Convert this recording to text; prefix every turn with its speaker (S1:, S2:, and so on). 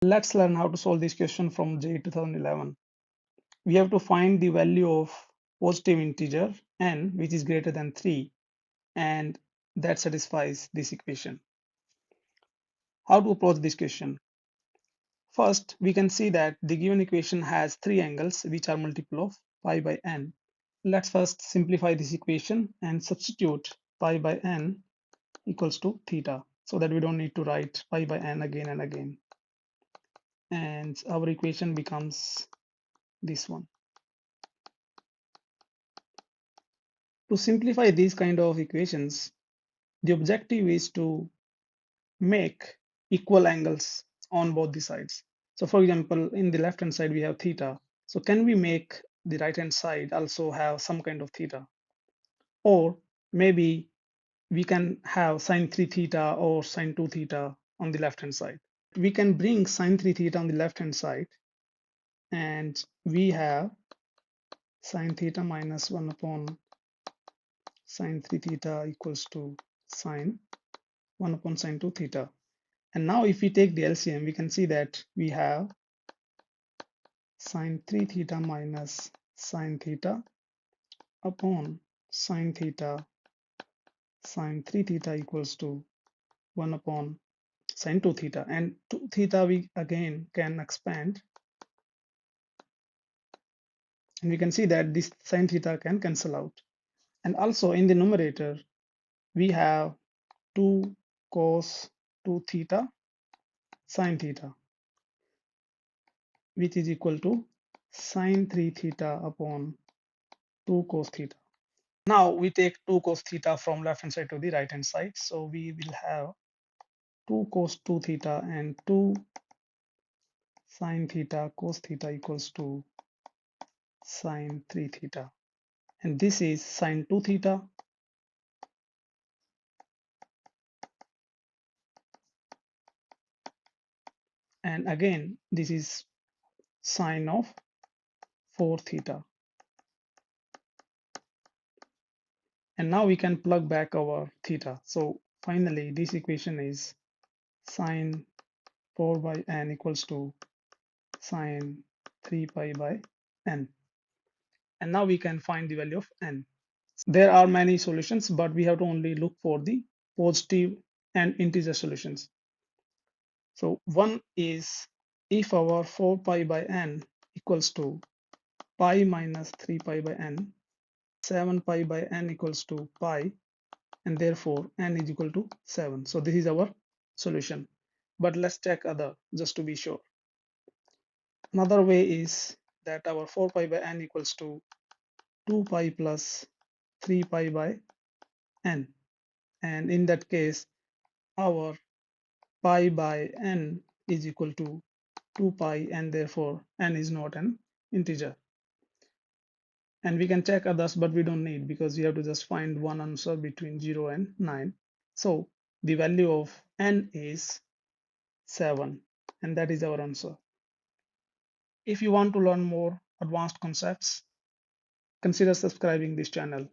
S1: Let's learn how to solve this question from JEE 2011. We have to find the value of positive integer n, which is greater than 3, and that satisfies this equation. How to approach this question? First, we can see that the given equation has three angles which are multiple of pi by n. Let's first simplify this equation and substitute pi by n equals to theta, so that we don't need to write pi by n again and again. And our equation becomes this one. To simplify these kind of equations, the objective is to make equal angles on both the sides. So for example, in the left hand side we have theta. So can we make the right hand side also have some kind of theta? Or maybe we can have sine 3 theta or sine 2 theta on the left hand side. We can bring sine 3 theta on the left hand side, and we have sine theta minus 1 upon sine 3 theta equals to sine 1 upon sine 2 theta. And now if we take the LCM, we can see that we have sine 3 theta minus sine theta upon sine theta sine 3 theta equals to 1 upon sine 2 theta. And 2 theta we again can expand, and we can see that this sine theta can cancel out. And also in the numerator, we have 2 cos 2 theta sine theta, which is equal to sine 3 theta upon 2 cos theta. Now we take 2 cos theta from left hand side to the right hand side. So we will have 2 cos 2 theta and 2 sine theta cos theta equals to sine 3 theta. And this is sine 2 theta. And again, this is sine of 4 theta. And now we can plug back our theta. So finally, this equation is sine 4 by n equals to sine 3 pi by n. And now we can find the value of n. There are many solutions, but we have to only look for the positive and integer solutions. So one is if our 4 pi by n equals to pi minus 3 pi by n, 7 pi by n equals to pi, and therefore n is equal to 7. So this is our solution. But let's check other just to be sure. Another way is that our 4 pi by n equals to 2 pi plus 3 pi by n. And in that case, our pi by n is equal to 2 pi, and therefore n is not an integer. And we can check others, but we don't need, because we have to just find one answer between 0 and 9. So the value of n is 7, and that is our answer. If you want to learn more advanced concepts, consider subscribing this channel.